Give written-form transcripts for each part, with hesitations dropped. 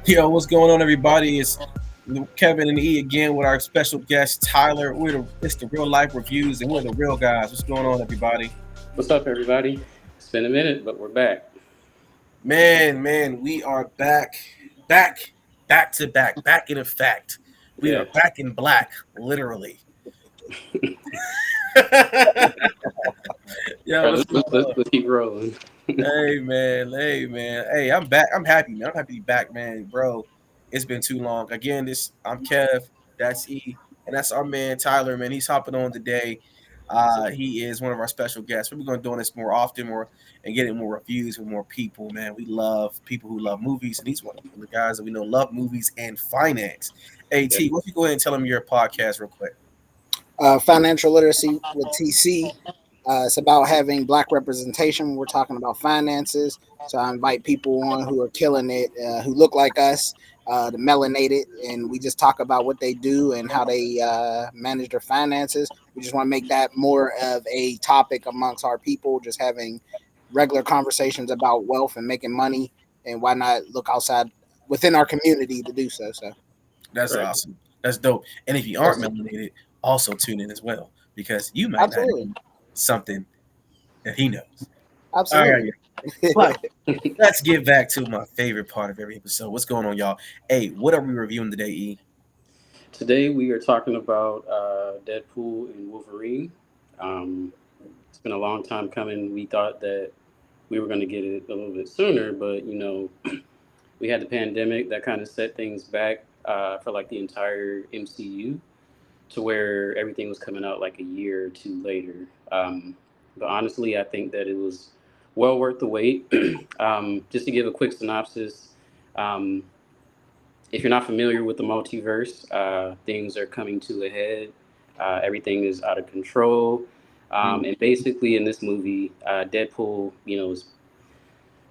Yo, what's going on, everybody? It's Kevin and E again with our special guest Tyler. It's the real life reviews, and we're the real guys. What's going on, everybody? What's up, everybody? It's been a minute, but we're back. Man, we are back to back in effect. We are Yeah, back in black, literally. Yo, what's let's, going let's, let's, on? let's keep rolling. Hey man. Hey, I'm back. I'm happy, man. I'm happy to be back, man, bro. It's been too long. Again, I'm Kev. That's E, and that's our man Tyler. Man, he's hopping on today. He is one of our special guests. We're going to doing this more often, more and getting more reviews with more people. Man, we love people who love movies, and he's one of the guys that we know love movies and finance. Hey Yeah. T, why don't you go ahead and tell him your podcast real quick? Financial literacy with TC. It's about having black representation when we're talking about finances. So I invite people on who are killing it, who look like us, the melanated, and we just talk about what they do and how they manage their finances. We just want to make that more of a topic amongst our people, just having regular conversations about wealth and making money, and why not look outside within our community to do so. So That's Right. awesome. That's dope. And if you aren't melanated, also tune in as well because you might not absolutely, know something that he knows. All right, absolutely. but let's get back to my favorite part of every episode. What's going on, y'all? Hey, what are we reviewing today, E? Today we are talking about Deadpool and Wolverine. Um, it's been a long time coming. We thought that we were going to get it a little bit sooner, but we had the pandemic that kind of set things back for like the entire MCU to where everything was coming out like a year or two later. But honestly, I think that it was well worth the wait. Just to give a quick synopsis, um, if you're not familiar with the multiverse, things are coming to a head. Everything is out of control. And basically, in this movie, Deadpool, is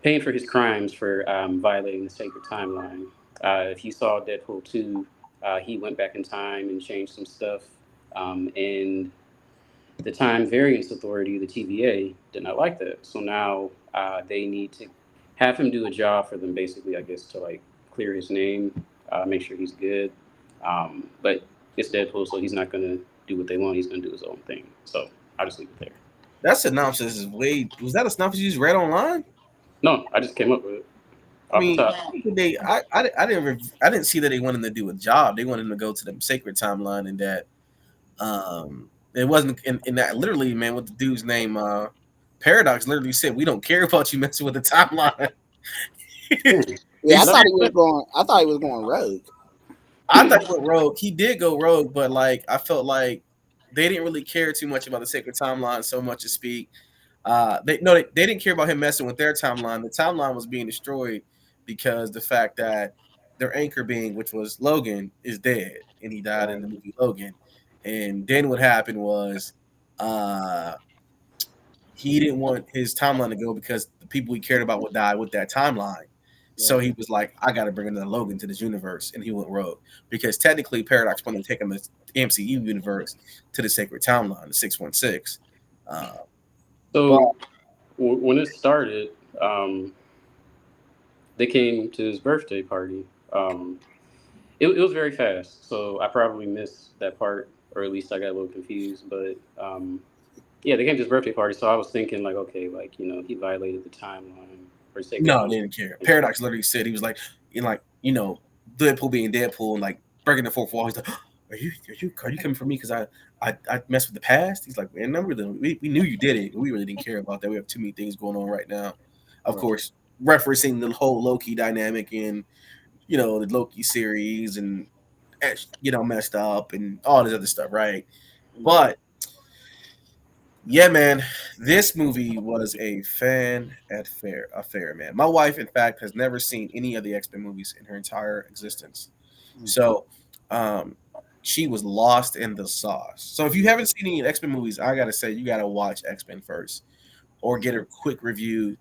paying for his crimes for violating the sacred timeline. If you saw Deadpool 2, he went back in time and changed some stuff. And the Time Variance Authority, the TVA, did not like that. So now they need to have him do a job for them, basically, I guess, to like clear his name, make sure he's good. But it's Deadpool, so he's not going to do what they want. He's going to do his own thing. So I'll just leave it there. That synopsis is way. Was that a synopsis you just read online? No, I just came up with it I off the mean, top. I didn't see that they wanted to do a job. They wanted to go to the sacred timeline, and that it wasn't in that literally, man. What the dude's name, Paradox, literally said, "We don't care about you messing with the timeline." Hmm. He Yeah, I Well, said, that's thought he was going. I thought he was going rogue. I thought he went rogue. He did go rogue, but like I felt like they didn't really care too much about the sacred timeline so much to speak. They didn't care about him messing with their timeline. The timeline was being destroyed because the fact that their anchor being, which was Logan, is dead and he died in right. the movie Logan. And then what happened was uh he didn't want his timeline to go because the people he cared about would die with that timeline. So Right. he was like, I got to bring another Logan to this universe. And he went rogue because technically Paradox wanted to take him to the MCU universe to the sacred timeline, the 616. Uh, but So when it started, um, they came to his birthday party. It was very fast, so I probably missed that part, or at least I got a little confused. But yeah, they came to his birthday party, so I was thinking like, okay, like he violated the timeline or sacred no, timeline. they didn't care. Paradox literally said he was like, Deadpool being Deadpool and like breaking the fourth wall. He's like, are you coming for me because I messed with the past? He's like, man, no, we knew you did it. We really didn't care about that. We have too many things going on right now. Of Right. course, referencing the whole Loki dynamic in the Loki series and messed up and all this other stuff, right? Mhm. But yeah, man, this movie was a fan affair, man. My wife, in fact, has never seen any of the X Men movies in her entire existence, so um, she was lost in the sauce. So if you haven't seen any X Men movies, I gotta say you gotta watch X Men first or get a quick review.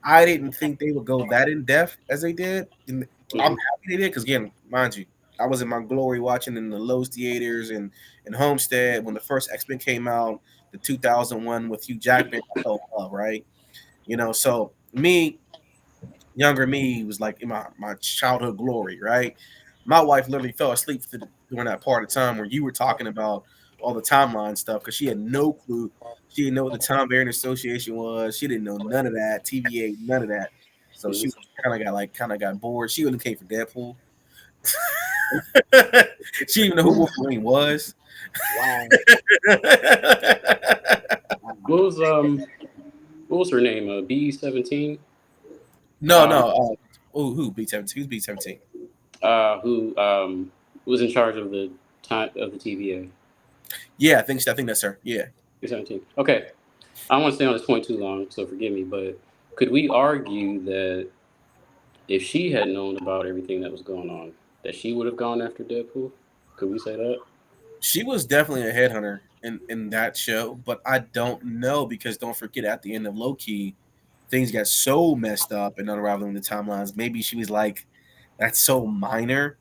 I didn't think they would go that in depth as they did, and I'm Mhm. happy they did because, again, mind you, I was in my glory watching in the Lowe's theaters and in Homestead when the first X Men came out, the 2001 with Hugh Jackman. I fell in love, right? So me younger me was like in my childhood glory, right? My wife literally fell asleep during that part of time where you were talking about all the timeline stuff because she had no clue. She didn't know what the Time Variant Association was. She didn't know none of that. TVA, none of that. So she Mhm. kind of got bored. She only came for Deadpool. She didn't even know who Wolverine was. Wow. What was what was her name? B-17. No, Um, no. Who B-17? Who's B-17? who was in charge of the time of the TVA. Yeah, I think that's her. Yeah. B-17. Okay, I don't want to stay on this point too long, so forgive me. But could we argue that if she had known about everything that was going on, that she would have gone after Deadpool? Could we say that? She was definitely a headhunter in that show, but I don't know because don't forget at the end of Loki, things got so messed up and unraveling the timelines. Maybe she was like, "That's so minor,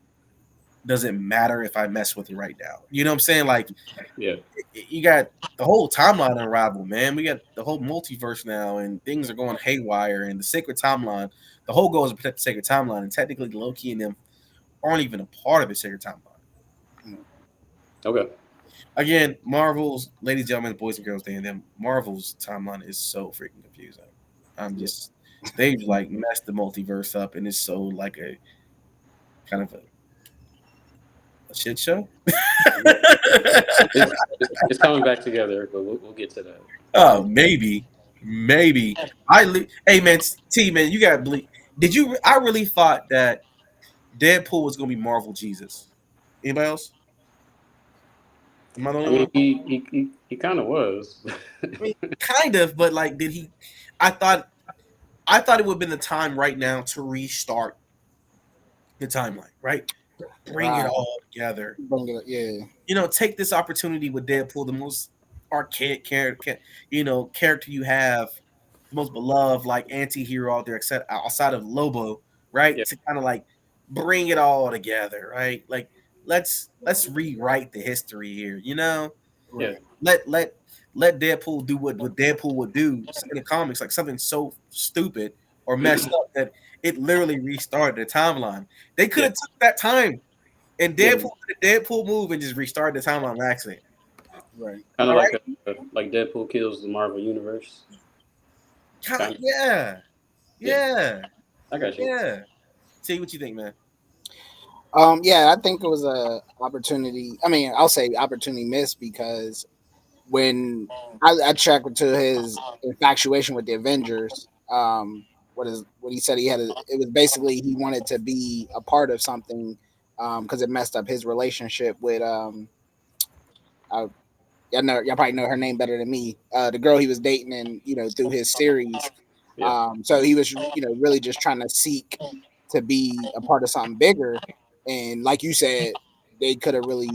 doesn't matter if I mess with it right now." You know what I'm saying? Like Yeah. you got the whole timeline unraveled, man. We got the whole multiverse now, and things are going haywire. And the sacred timeline, the whole goal is to protect the sacred timeline, and technically Loki and them aren't even a part of the sacred timeline. Okay. Again, Marvel's, ladies and gentlemen, boys and girls, they and them, Marvel's timeline is so freaking confusing. I'm Yeah. just they've like messed the multiverse up and it's so like a kind of a shit show. It's coming back together, but we'll get to that. Oh, maybe. Hey man, T man, you gotta believe. Did you? I really thought that Deadpool was gonna be Marvel Jesus. Anybody else? Am I the I only mean, one? he kind of was. I mean, kind of, but like, did he? I thought I thought it would have been the time right now to restart the timeline, right? Bring it Right. all together. Bring it. Yeah. Take this opportunity with Deadpool, the most archaic character, character you have, the most beloved like anti-hero out there, except outside of Lobo, right? Yeah. To kind of like bring it all together, right? Like let's rewrite the history here, Yeah. Right. let let Deadpool do what Deadpool would do in the comics, like something so stupid or messed up that it literally restarted the timeline. They could Yeah. have took that time and Yeah. Deadpool did a Deadpool move and just restarted the timeline by accident. Right. Kind of All right, like Deadpool kills the Marvel universe. Kind of. yeah, Yeah. yeah, I got you. yeah. See what you think, man. Yeah, I think it was a opportunity. I mean, I'll say opportunity missed because when I tracked to his infatuation with the Avengers, what he said he had, it was basically he wanted to be a part of something because it messed up his relationship with I, y'all probably know her name better than me. The girl he was dating, and through his series. Yeah. So he was really just trying to seek to be a part of something bigger, and like you said, they could have really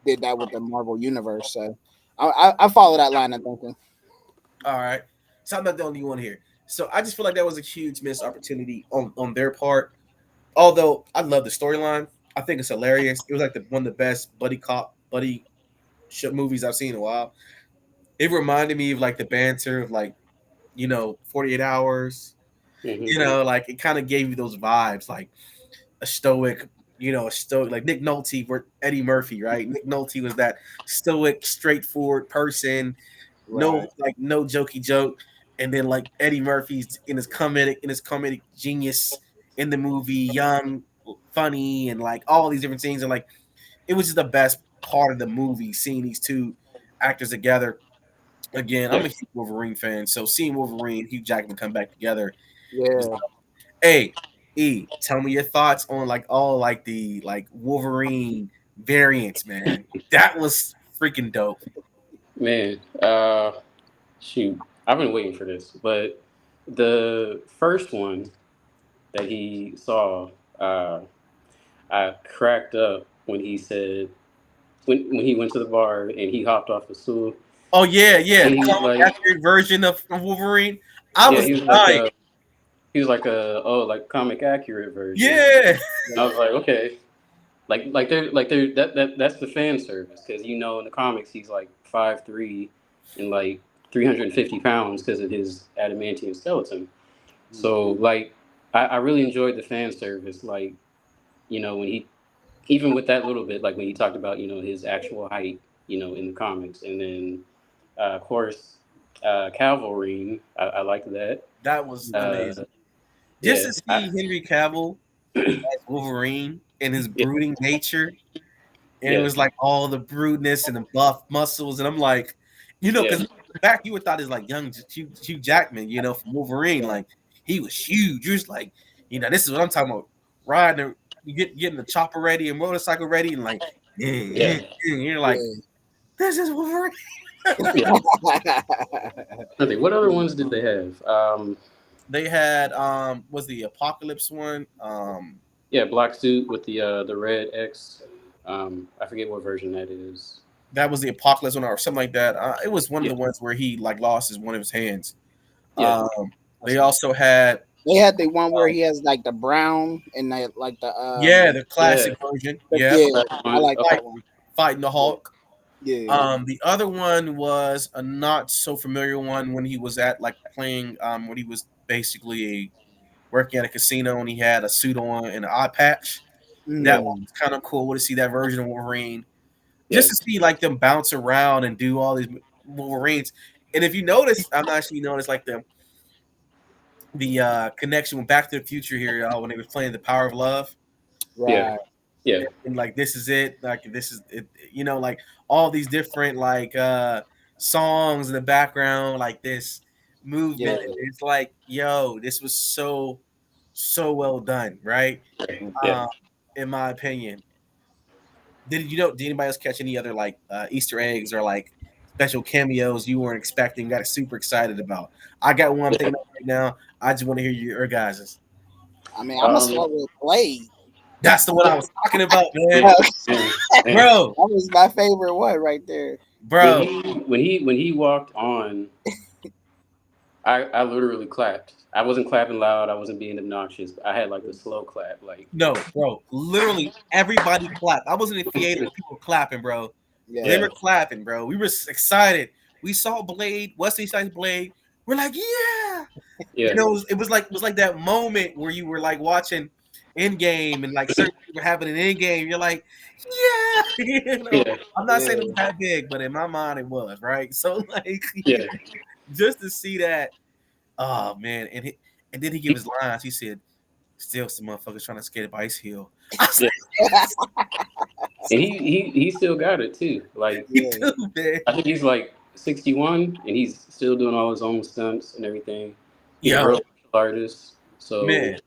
did that with the Marvel universe. So I follow that line of thinking. All right. So I'm not the only one here. So I just feel like that was a huge missed opportunity on their part. Although I love the storyline, I think it's hilarious. It was like one of the best buddy ship movies I've seen in a while. It reminded me of like the banter of like 48 hours. Hmm. Like it kind of gave you those vibes, like a stoic, a stoic like Nick Nolte or Eddie Murphy, right? Nick Nolte was that stoic, straightforward person, Right. no jokey joke, and then like Eddie Murphy's in his comedic genius in the movie, young, funny, and like all these different things, and like it was just the best part of the movie seeing these two actors together. Again, I'm Yeah. a huge Wolverine fan, so seeing Wolverine, Hugh Jackman come back together was. Yeah. Hey, tell me your thoughts on like all like the like Wolverine variants, man. That was freaking dope. Man. Shoot. I've been waiting for this, but the first one that he saw, I cracked up when he said when he went to the bar and he hopped off the stool Oh yeah, and the he was comic like, accurate version of Wolverine. I yeah, was dying. he was like a oh like comic accurate version. Yeah, And I was like, okay, like they're that's the fan service because in the comics he's like 5'3" and like 350 pounds because of his adamantium skeleton. So like, I really enjoyed the fan service. Like, when he, even with that little bit, like when he talked about his actual height, in the comics, and then of course, Calvary. I like that. That was Uh, amazing. Just yeah, to see Henry Cavill as Wolverine and his yeah, brooding nature, and it yeah, was like all the broodness and the buff muscles, and I'm like, yeah, because back you would thought is like young Hugh Jackman, from Wolverine, like he was huge. You're just like, this is what I'm talking about. Riding, getting the chopper ready and motorcycle ready, and like, yeah, you're like, this is Wolverine. yeah. I think what other ones did they have? They had was the Apocalypse one. Yeah, black suit with the red X. I forget what version that is. That was the Apocalypse one or something like that. It was one of Yeah, the ones where he like lost one of his hands. yeah, Um, they also had They had the one where he has like the brown and like the the yeah. classic version. but Yeah, yeah, I One. like Okay. that one. fighting the Yeah, Hulk. Yeah. The other one was a not so familiar one when he was at like playing when he was basically working at a casino and he had a suit on and an eye patch. That one Mm. was kind of cool to see that version of Wolverine. Just yeah, to see like them bounce around and do all these Wolverines. And if you notice, I'm not sure you noticed like the connection with Back to the Future here when they were playing the Power of Love. yeah, Right. yeah, And like this is it, like this is it, like all these different like songs in the background, like this Yeah. movement. It's like, yo, this was so well done, right? yeah. Um, in my opinion. Did anybody else catch any other like Easter eggs or like special cameos you weren't expecting, got super excited about? I got one I'm thinking of right now. I just want to hear your guys's. I mean, I'm gonna Um, start with Blade. That's the one I was talking about, man. yeah, that man, man. Bro, was my favorite one right there. When bro. he walked on, I literally clapped. I wasn't clapping loud. I wasn't being obnoxious. I had like the slow clap, like No, bro. Literally everybody clapped. I was in the theater, people were clapping, bro. They Yeah. were clapping, bro. We were excited. We saw Blade, Wesley Snipes Blade. We're like, yeah. yeah, It was like that moment where you were like watching Endgame and like certain things were happening in Endgame. You're like, yeah. yeah, I'm not saying it Yeah. was that big, but in my mind it was, right? So like yeah. just to see that, oh man, and then he gave his lines. He said, "Still some motherfuckers trying to skate a ice hill." I was Yeah. like, And he still got it too. Like "You Yeah. do, man." I think he's like 61, and he's still doing all his own stunts and everything. He's a real Yo, martial artist. So man.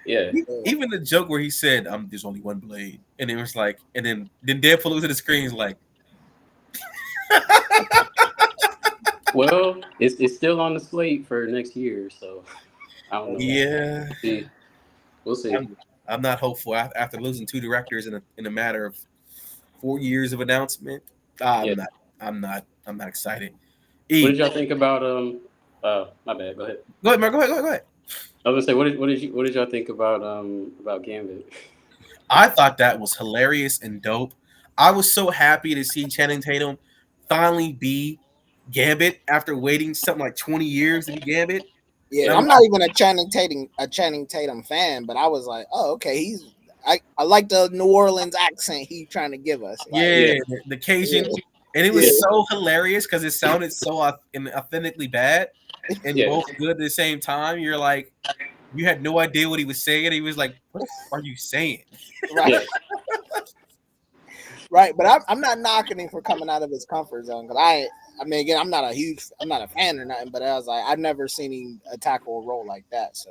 yeah, Even the joke where he said, "There's only one blade," and it was like, and then Deadpool looks at the screen, he's like, well, it's still on the slate for next year. So I don't know. "Yeah." See, we'll see. I'm not hopeful after losing two directors in a matter of 4 years of announcement. I'm Yeah. not. I'm not excited. What E, did y'all think about My bad. Go ahead. go ahead, Mark. Go ahead. I was gonna say, what did y'all think about Gambit? I thought that was hilarious and dope. I was so happy to see Channing Tatum finally be Gambit after waiting something like 20 years to be Gambit. Yeah. And I'm not even a Channing Tatum fan, but I was like, oh, okay, I like the New Orleans accent he's trying to give us. Like, Yeah, yeah, the Cajun, yeah, and it yeah, was so hilarious because it sounded so authentically bad and yeah, both good at the same time. You're like, you had no idea what he was saying. He was like, "What are you saying?" right, yeah, right. But I'm not knocking him for coming out of his comfort zone because I mean, again, I'm not a fan or nothing, but I was like, I've never seen him tackle a role like that. So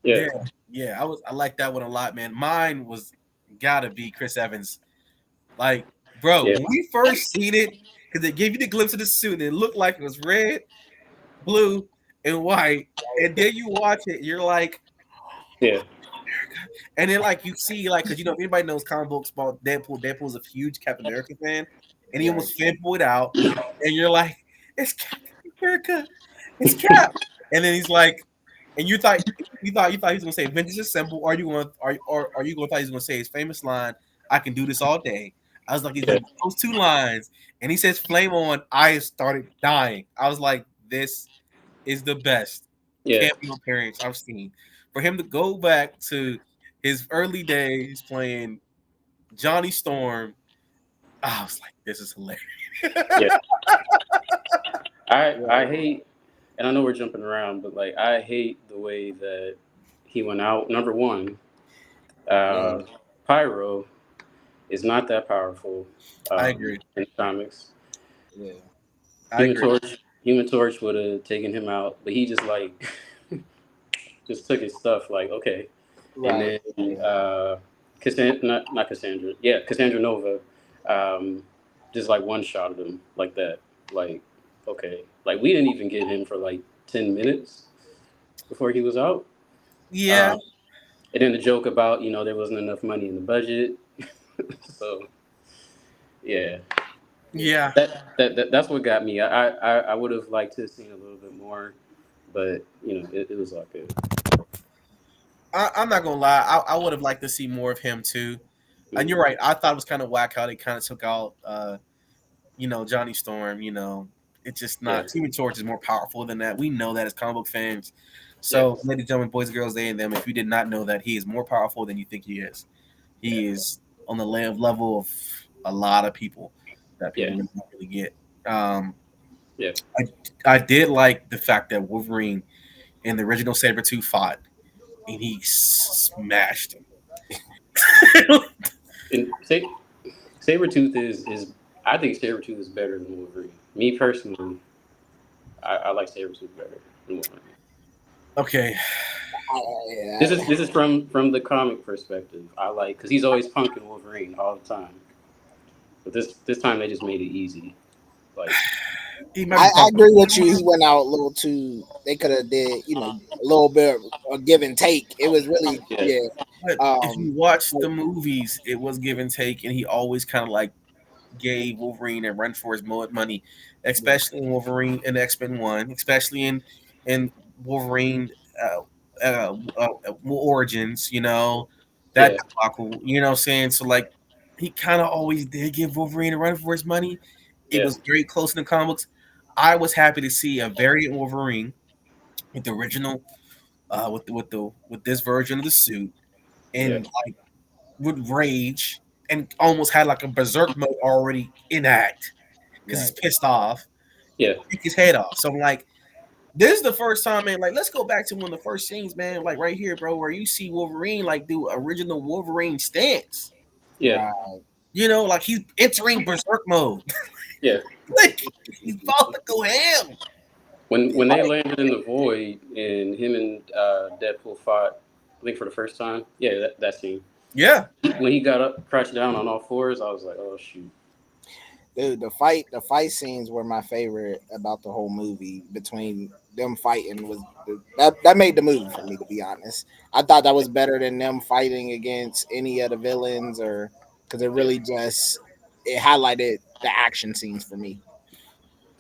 yeah, Yeah, yeah, I like that one a lot, man. Mine was gotta be Chris Evans. Like, bro, yeah, when we first seen it, because they gave you the glimpse of the suit and it looked like it was red, blue, and white, and then you watch it, you're like, yeah, and then like you see like, because if anybody knows comic books about Deadpool's a huge Captain America fan, and he right, almost fanboyed out, and you're like, it's Captain America, it's Cap, and then he's like, and you thought he was gonna say "Vengeance Assemble," or are you gonna thought he was gonna say his famous line, "I can do this all day." I was like, he's yeah, gonna those two lines, and he says "Flame on." I started dying. I was like, this is the best. Yeah, cameo appearance I've seen. For him to go back to his early days playing Johnny Storm, I was like, this is hilarious. yeah. I Right. hate, and I know we're jumping around, but like I hate the way that he went out. Number one, Yeah. uh, Pyro is not that powerful I agree. in the comics. Yeah. I agree. Human Torch would have taken him out, but he just like just took his stuff. Like okay, and Right. then Yeah. Not Cassandra, yeah, Cassandra Nova, um, just like one shot him like that. Like okay, like we didn't even get him for like 10 minutes before he was out. Yeah, Um, and then the joke about there wasn't enough money in the budget, so yeah, yeah. that's what got me. I would have liked to have seen a little bit more, but it was all good. I'm not gonna lie. I would have liked to see more of him too. And you're Mhm. right. I thought it was kind of whack how they kind of took out, Johnny Storm. It's just Yeah, not. Human Torch is more powerful than that. We know that as comic book fans. yeah, So, ladies and gentlemen, boys and girls, they and them. If you did not know that, he is more powerful than you think he is. yeah, He is on the level of a lot of people that people yeah, really don't really get. Um, yeah, I I did like the fact that Wolverine in the original Sabretooth fought and he smashed him. and Sabretooth is I think Sabretooth is better than Wolverine. Me personally, I like Sabretooth better than Wolverine. Okay. Yeah. This is from the comic perspective. I like because he's always punking Wolverine all the time, but this time they just made it easy. Like He might be I pumping. agree with you. He went out a little too. They could have did, a little bit of give and take. It was really, yeah, yeah. But if Um, you watch but, the movies, it was give and take, and he always kind of like gave Wolverine a run for his money, yeah, especially in Wolverine and X Men One, especially in Wolverine Origins. That yeah, debacle. You know what I'm saying? So like, he kind of always did give Wolverine a run for his money. It yeah, was very close in the comics. I was happy to see a variant Wolverine with the original, with this version of the suit, yeah, and like would rage and almost had like a berserk mode already in act because he's right. pissed off, yeah, kick his head off. So I'm like, this is the first time, man. Like, let's go back to one of the first scenes, man. Like right here, bro, where you see Wolverine like do original Wolverine stance. yeah, Right. Like he's entering berserk mode. yeah. Like he's about to go ham. When they landed in the void and him and Deadpool fought, I think for the first time. Yeah, that scene. Yeah, When he got up, crouched down on all fours, I was like, oh shoot. Dude, the fight scenes were my favorite about the whole movie. Between them fighting was that made the movie for me, to be honest. I thought that was better than them fighting against any of the villains, or because it Yeah, really just it highlighted the action scenes for me.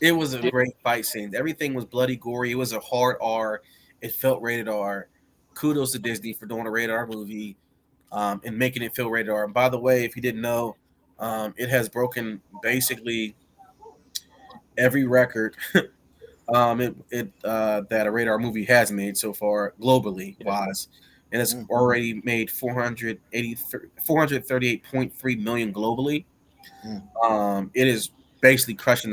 it was a yeah, great fight scene. Everything was bloody, gory. It was a hard R. It felt rated R. Kudos to Disney for doing a rated R movie, and making it feel rated R. And by the way, if you didn't know, it has broken basically every record that a rated R movie has made so far globally yeah, wise, and it's Mm, already made 438.3 million globally. mm, It is basically crushing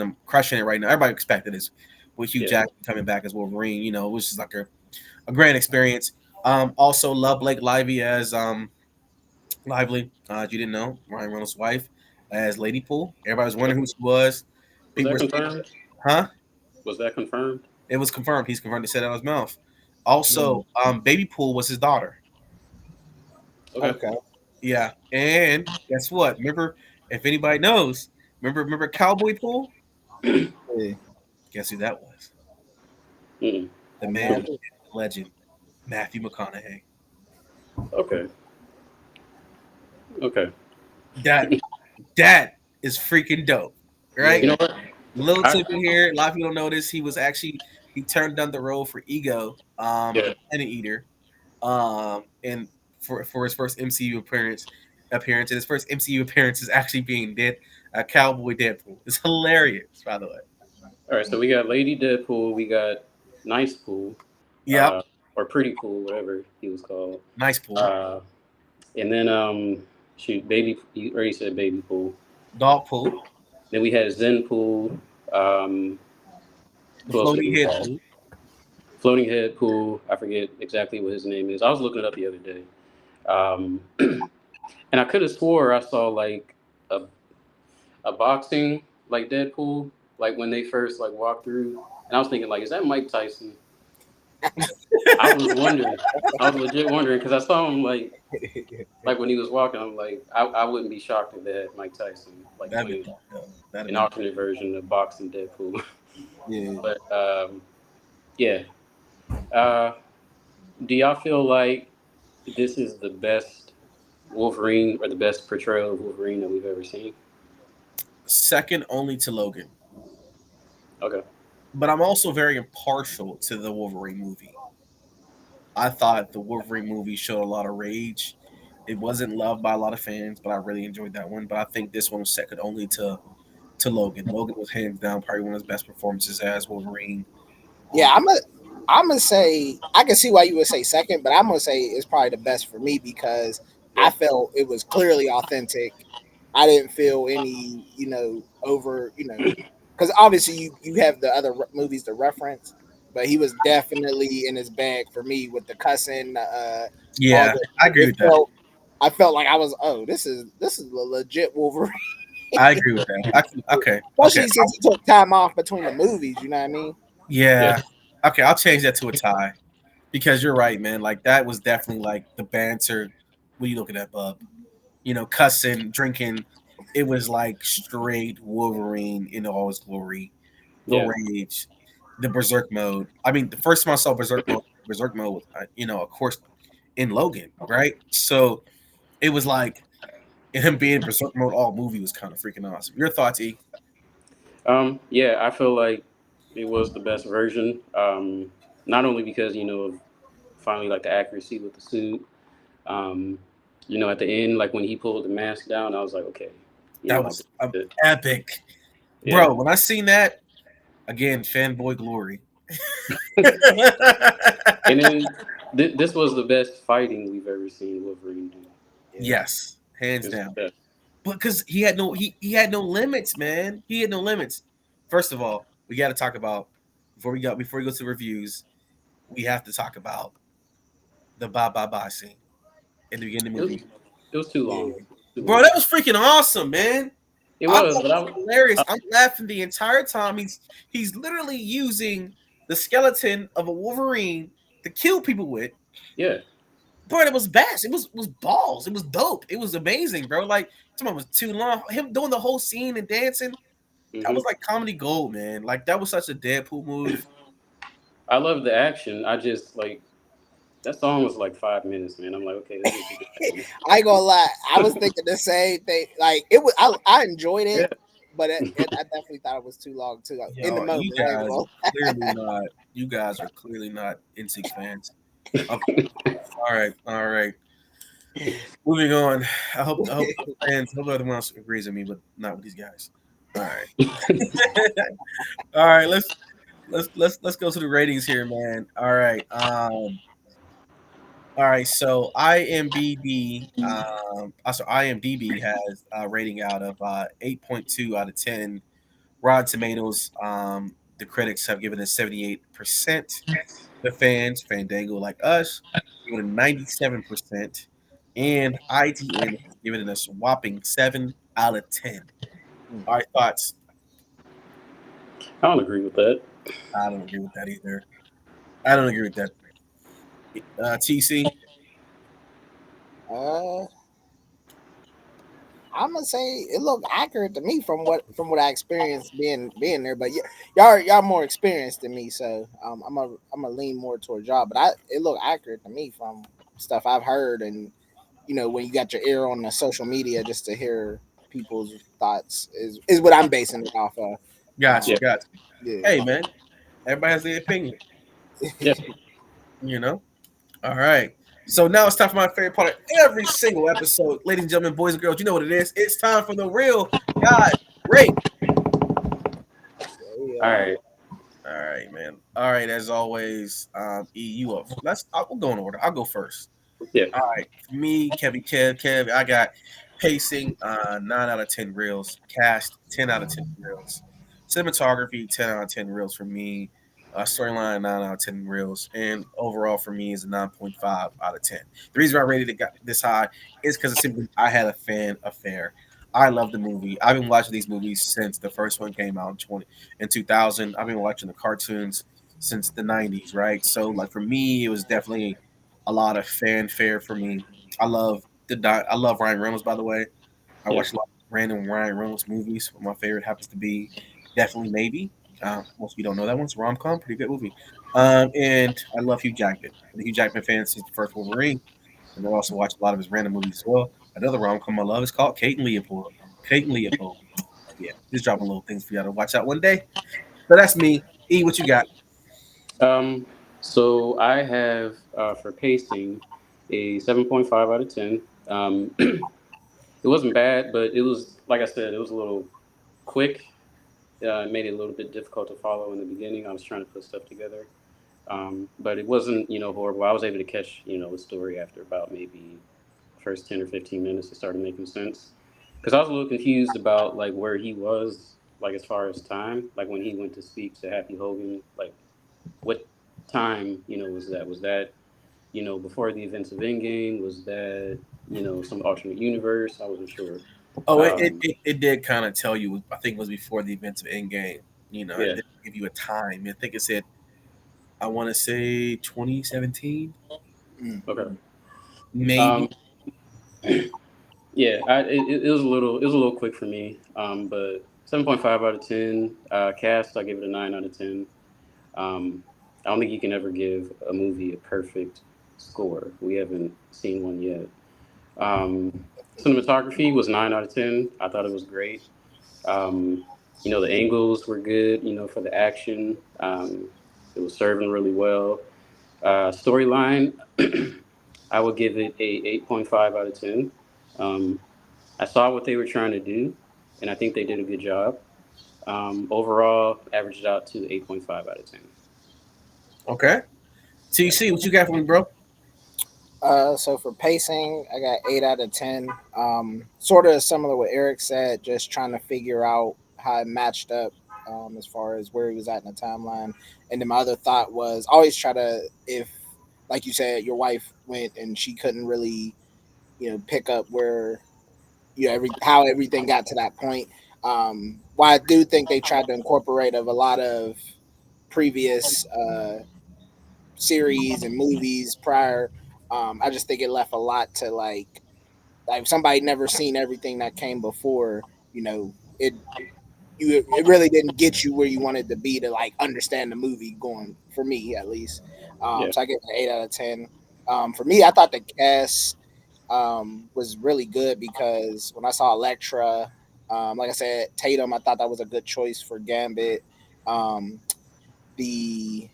it right now. Everybody expected this with Hugh yeah. Jackman coming back as Wolverine. Which is like a grand experience. Also love Blake Lively as Lively. If you didn't know, Ryan Reynolds' wife as Lady Pool. Everybody was Was that wondering who she was. was People that were saying, confirmed? huh? Was that confirmed? It was confirmed. He's confirmed. He said it out of his mouth. mm. Also, Baby Pool was his daughter. Okay. Okay. Yeah, and guess what? Remember, if anybody knows, remember Cowboy Pool? Yeah. Guess who that was? Mm, The man, mm, Imagine. the legend, Matthew McConaughey. okay. Okay. That that is freaking dope, right? You Yeah. know what? Little I tidbit here. A lot of people don't know this. He turned down the role for Ego, yeah. the Planet Eater, and for his first MCU appearance, and his first MCU appearance is actually being Cowboy Deadpool. It's hilarious, by the way. All right. So we got Lady Deadpool. We got Nice Pool. Yep. or Pretty Pool, whatever he was called. Nice pool. And then shoot, Baby. You already said Baby Pool. Dog pool. Then we had Zen Pool. The Who else did floating we head have? pool. Floating Head Pool. I forget exactly what his name is. I was looking it up the other day. And I could have swore I saw like a boxing like Deadpool, like when they first like walked through, and I was thinking like, is that Mike Tyson? I was wondering. I was legit wondering because I saw him like when he was walking. I'm like, I wouldn't be shocked if they had Mike Tyson like That'd be playing dope. That'd an be alternate version of boxing Deadpool. yeah. But yeah. Uh, do y'all feel like this is the best Wolverine or the best portrayal of Wolverine that we've ever seen? Second only to Logan. Okay. But I'm also very impartial to the Wolverine movie. I thought the Wolverine movie showed a lot of rage. It wasn't loved by a lot of fans, but I really enjoyed that one. But I think this one was second only to Logan. Logan was hands down probably one of his best performances as Wolverine. Yeah, I'm gonna say I can see why you would say second, but I'm gonna say it's probably the best for me because I Yeah. felt it was clearly authentic. I didn't feel any, over, because obviously you have the other movies to reference, but he was definitely in his bag for me with the cussing, all Yeah, the. I agree It with that. felt, I felt like I was, oh, this is a legit Wolverine, I agree with that. Okay, okay, especially since he took time off between the movies. You know what I mean? Yeah. yeah, okay. I'll change that to a tie because you're right, man. Like that was definitely like the banter. What are you looking at, bub? Cussing, drinking. It was like straight Wolverine in all his glory. The Yeah. rage, the berserk mode. I mean, the first time I saw berserk mode was, of course, in Logan, right? So it was like him being berserk mode all movie was kind of freaking awesome. Your thoughts, E? Yeah, I feel like it was the best version. Not only because of finally like the accuracy with the suit. Um, at the end, like when he pulled the mask down, I was like, okay, That like was this is it. epic, Yeah. bro. When I seen that again, fanboy glory. And then this was the best fighting we've ever seen Wolverine do. Yeah. Yes, hands It was down. the best. Because he had no limits, man. He had no limits. First of all, we got to talk about before we go to reviews, we have to talk about the bye bye scene in the beginning of It the was, movie. it was too Yeah. long. Too Bro, long. that was freaking awesome, man. It I thought was, it but was hilarious. I'm laughing the entire time. He's literally using the skeleton of a Wolverine to kill people with. yeah. Bro, it was best. It was balls. It was dope. It was amazing, bro. Like, it was too long. Him doing the whole scene and dancing, that hmm was like comedy gold, man. Like that was such a Deadpool move. I love the action. I just like that song was like 5 minutes, man. I'm like, okay, let's get to the action. I ain't gonna lie. I was thinking the same thing. Like it was, I enjoyed Yeah. it, but I definitely thought it was too long too. In the Yo, moment, you I ain't guys gonna. are clearly not. You guys are clearly not NSYNC fans. Okay. All right. All right. Moving on. I hope fans. Hope everyone else agrees with me, but not with these guys. All right. All right. Let's go to the ratings here, man. All right. All right. So IMDb has a rating out of 8.2 out of 10. Rotten Tomatoes, the critics have given it 78%. The fans, Fandango like us, give it a 97%. And IGN has given it a whopping 7 out of 10. All right, thoughts? I don't agree with that. I don't agree with that either. I don't agree with that. TC? Uh, I'm gonna say it looked accurate to me from what I experienced being there. But y'all more experienced than me, so I'm gonna lean more towards y'all. But it looked accurate to me from stuff I've heard, and when you got your ear on the social media just to hear people's thoughts is what I'm basing it off of. Gotcha, Yeah. gotcha. Yeah. Hey, man, everybody has their opinion, Yeah. you know? All right. So now it's time for my favorite part of every single episode. Ladies and gentlemen, boys and girls, you know what it is. It's time for the real God rate. All right. All right, man. All right, as always, E, you up? We'll go in order. I'll go first. Yeah, All right, for me, Kev, I got pacing, 9 out of 10 reels, cast, 10 out of 10 reels, cinematography, 10 out of 10 reels for me, storyline, 9 out of 10 reels, and overall for me is a 9.5 out of 10. The reason I rated it got this high is because simply I had a fan affair. I love the movie. I've been watching these movies since the first one came out in 2000. I've been watching the cartoons since the 90s, right? So like for me, it was definitely a lot of fanfare for me. I love Ryan Reynolds, by the way. I yeah. watch a lot of random Ryan Reynolds movies. My favorite happens to be definitely Maybe. Most of you don't know that one's a rom com, pretty good movie. And I love Hugh Jackman. I'm a Hugh Jackman fan since the first Wolverine, and I also watch a lot of his random movies as well. Another rom com I love is called Kate and Leopold. Kate and Leopold. Yeah, just dropping little things for y'all to watch out one day. So that's me. E, what you got? Um, so I have for pacing a 7.5 out of 10. It wasn't bad, but it was like I said, it was a little quick. It made it a little bit difficult to follow in the beginning. I was trying to put stuff together, but it wasn't horrible. I was able to catch the story after about maybe first 10 or 15 minutes. It started making sense because I was a little confused about like where he was like as far as time, like when he went to speak to Happy Hogan, like what time was that? Was that before the events of Endgame? Was that some alternate universe? I wasn't sure. Oh, Um, it did kind of tell you. I think it was before the events of Endgame. It yeah. did give you a time. I think it said I want to say 2017, Mm. Okay. maybe. Um, yeah. It was a little quick for me. But 7.5 out of 10. Cast, I give it a 9 out of 10. Um, I don't think you can ever give a movie a perfect score. We haven't seen one yet. Cinematography was 9 out of 10. I thought it was great. Um, the angles were good. For the action, it was serving really well. Storyline, I would give it a 8.5 out of 10. Um, I saw what they were trying to do, and I think they did a good job. Overall, averaged out to 8.5 out of 10. Okay. TC, what you got for me, bro? So for pacing, I got 8 out of 10. Sort of similar to what Eric said, just trying to figure out how it matched up as far as where he was at in the timeline. And then my other thought was always try to, if like you said, your wife went and she couldn't really, pick up where how everything got to that point. Why I do think they tried to incorporate of a lot of previous series and movies prior. I just think it left a lot to like if somebody never seen everything that came before. It it really didn't get you where you wanted to be to like understand the movie going for me at least. Yeah. So I give it an 8 out of 10. For me, I thought the cast was really good because when I saw Elektra, like I said, Tatum, I thought that was a good choice for Gambit. Um, the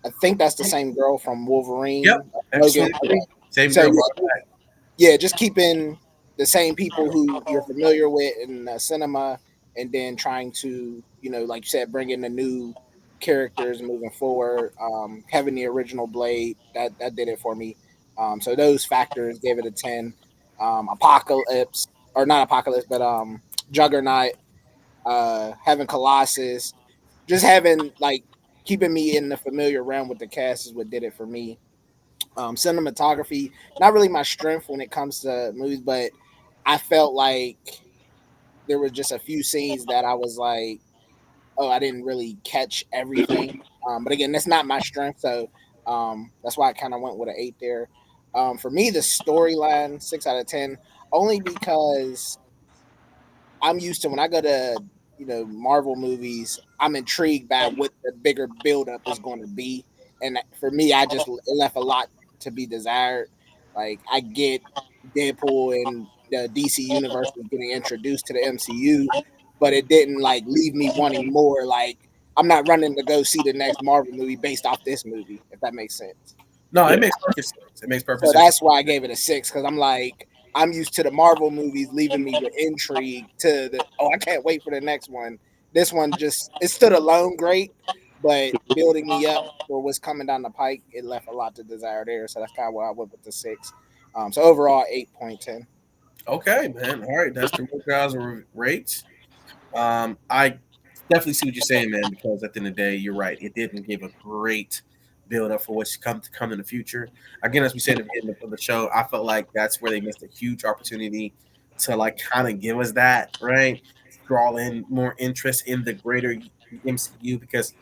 I think that's the same girl from Yep. Wolverine, Logan. Excellent. Okay. Same So girl. yeah, just keeping the same people who you're familiar with in cinema, and then trying to, like you said, bring in the new characters moving forward. Having the original Blade that did it for me. So those factors gave it a 10. Apocalypse or not Apocalypse, but Juggernaut. Having Colossus, just having like keeping me in the familiar realm with the cast is what did it for me. Cinematography, not really my strength when it comes to movies, but I felt like there was just a few scenes that I was like, oh, I didn't really catch everything. But again, that's not my strength, so that's why I kind of went with an 8 there. For me, the storyline 6 out of 10, only because I'm used to when I go to Marvel movies, I'm intrigued by what the bigger buildup is going to be, and for me, it left a lot to be desired. Like I get Deadpool and the DC universe was getting introduced to the MCU, but it didn't like leave me wanting more. Like I'm not running to go see the next Marvel movie based off this movie, if that makes sense. No, it Yeah. makes perfect sense. It makes perfect So sense. that's why I gave it a 6 because I'm like I'm used to the Marvel movies leaving me with intrigue to the I can't wait for the next one. This one just it stood alone great, but building me up for what's coming down the pike, it left a lot to desire there. So that's kind of why I went with the 6. So overall, 8.10. Okay, man. All right, that's the real guys rates. I definitely see what you're saying, man. Because at the end of the day, you're right. It didn't give a great build up for what's to come in the future. Again, as we said at the beginning of the show, I felt like that's where they missed a huge opportunity to like kind of give us that right, draw in more interest in the greater MCU. Because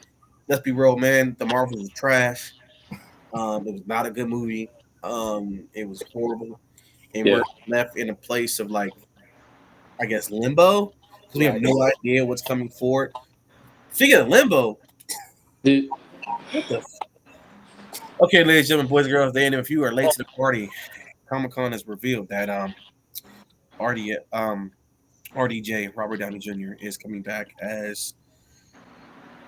let's be real, man, the Marvels was trash. It was not a good movie. It was horrible, and Yeah. we're left in a place of like, I guess, limbo because we have Right. no idea what's coming forward. Speaking of limbo, Did, what the? Okay, ladies, gentlemen, boys, and girls, if you are late to the party, Comic Con has revealed that RD RDJ Robert Downey Jr. is coming back as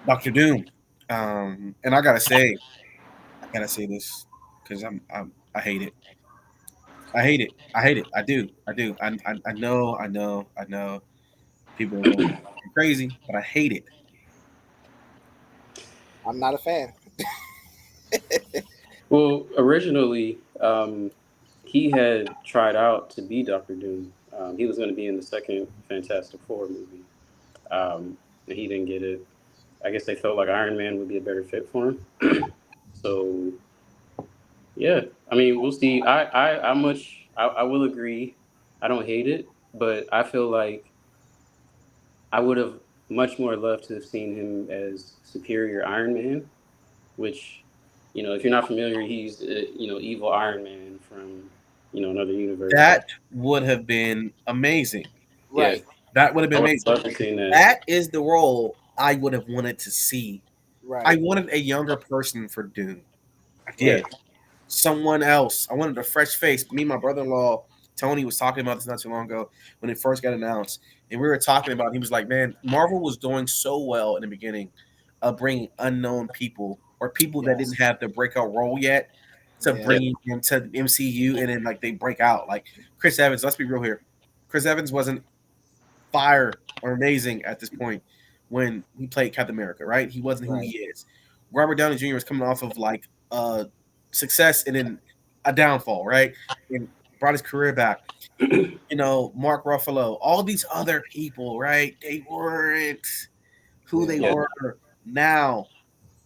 Doctor Doom. And I gotta say this because I hate it. I hate it. I hate it. I do. I do. I know. I know. I know. People are going crazy, but I hate it. I'm not a fan. well, originally, he had tried out to be Doctor Doom. He was going to be in the second Fantastic Four movie, and he didn't get it. I guess they felt like Iron Man would be a better fit for him. So yeah, I mean, we'll see. I will agree. I don't hate it, but I feel like I would have much more loved to have seen him as Superior Iron Man, which, if you're not familiar, he's evil Iron Man from another universe. That would have been amazing. Yeah, Right. That would have I been would amazing. love to see that. That is the role I would have wanted to see. I Right. wanted a younger person for Doom. I Yeah, did. Someone else. I wanted a fresh face. Me and my brother in law, Tony, was talking about this not too long ago when it first got announced. And we were talking about it. He was like, man, Marvel was doing so well in the beginning of bringing unknown people or people that didn't Yes. have the breakout role yet to Yeah. yeah, bringing them to the MCU and then like they break out. Like Chris Evans, let's be real here. Chris Evans wasn't fire or amazing at this point when he played Captain America, right? He wasn't who he Right. is. Robert Downey Jr. was coming off of like success and then a downfall, right? And brought his career back. Mark Ruffalo, all these other people, right? They weren't who Yeah. they yeah. were now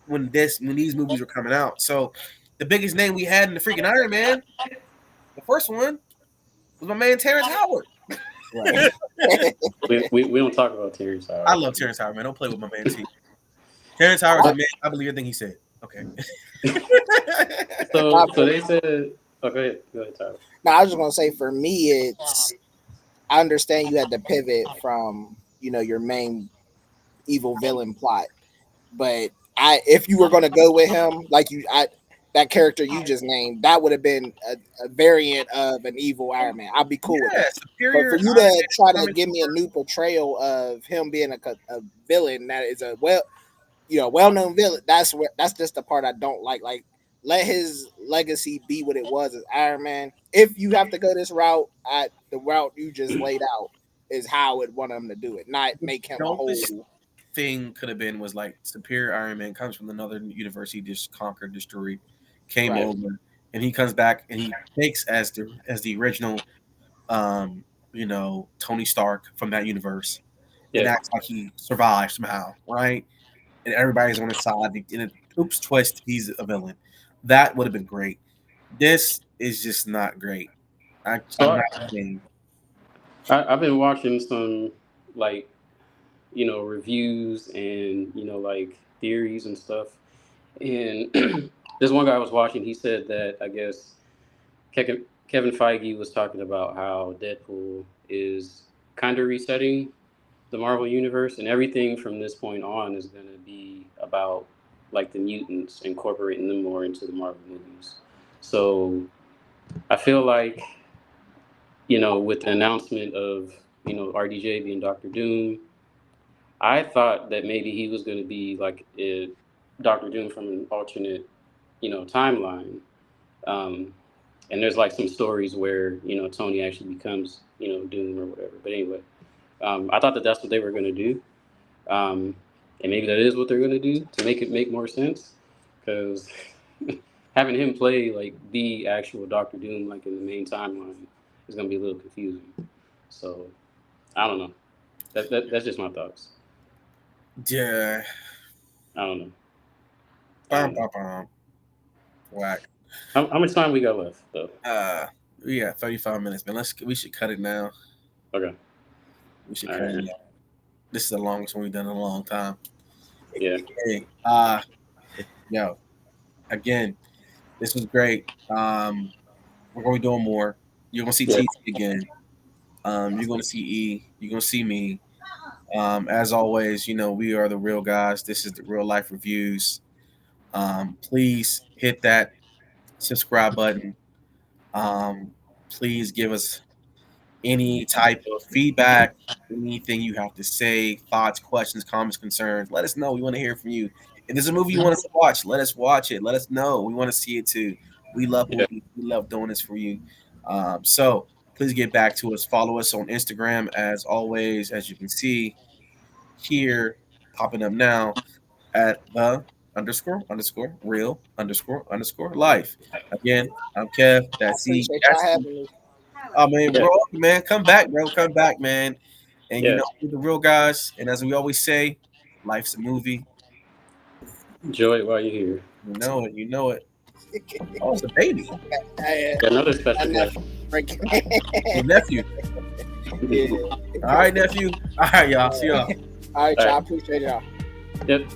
when these movies were coming out. So the biggest name we had in the freaking Iron Man, the first one, was my man Terrence Howard. Right. We don't talk about Terrence I Howard. love Terrence Howard, man. Don't play with my man T. Terrence Howard's a man. I believe everything he said. Okay. So they said, oh, go ahead, Tyler. Now, I was just gonna say, for me, it's, I understand you had to pivot from your main evil villain plot, but if you were gonna go with him, like that character you just named, that would have been a variant of an evil Iron Man. I'd be cool with Yeah, that. But superior for you Iron to try Man to give me a new portrayal of him being a villain that is a well-known villain, that's just the part I don't like. Like, let his legacy be what it was as Iron Man. If you have to go this route, the route you just laid out is how I would want him to do it, not The make him a whole. dopest thing could have been was like superior Iron Man comes from another universe he just conquered, destroyed, came Right. over, and he comes back and he takes as the original Tony Stark from that universe and Yeah. acts like he survived somehow, right? And everybody's on his side. In an oops twist, he's a villain. That would have been great. This is just not great. So I'm not saying. I've been watching some like reviews and like theories and stuff. And this one guy I was watching, he said that I guess Kevin Feige was talking about how Deadpool is kind of resetting the Marvel universe, and everything from this point on is going to be about like the mutants, incorporating them more into the Marvel movies. So I feel like with the announcement of RDJ being Doctor Doom, I thought that maybe he was going to be like Doctor Doom from an alternate timeline. Um, and there's like some stories where Tony actually becomes Doom or whatever. But anyway, I thought that that's what they were going to do. Um, and maybe that is what they're gonna do to make it make more sense. Because having him play like the actual Doctor Doom, like in the main timeline, is gonna be a little confusing. So I don't know. That's just my thoughts. Yeah. I don't know. Whack. How much time we got left though? We got 35 minutes, man. We should cut it now. Okay. We should All cut right. it now. This is the longest one we've done in a long time. Yeah. Hey, yo, again, this was great. We're gonna be doing more. You're gonna see Yeah. TC again. You're gonna see E. You're gonna see me. As always, we are the real guys. This is the real life reviews. Please hit that subscribe button. Please give us any type of feedback, anything you have to say, thoughts, questions, comments, concerns. Let us know. We want to hear from you. If there's a movie you want us to watch, let us watch it. Let us know. We want to see it too. We love Yeah. movies. We love doing this for you. So please get back to us. Follow us on Instagram as always, as you can see here popping up now at the _real_life. Again, I'm Kev. I That's C. appreciate y'all That's having me. Oh man, Yeah. bro, man, come back, bro, come back, man. And Yeah. we're the real guys. And as we always say, life's a movie. Enjoy it while you're here. You know it. You know it. Oh, it's a baby. Got another special My guest. Your nephew. Yeah. All right, nephew. All right, y'all. See y'all. All right, y'all. I appreciate y'all. Yep.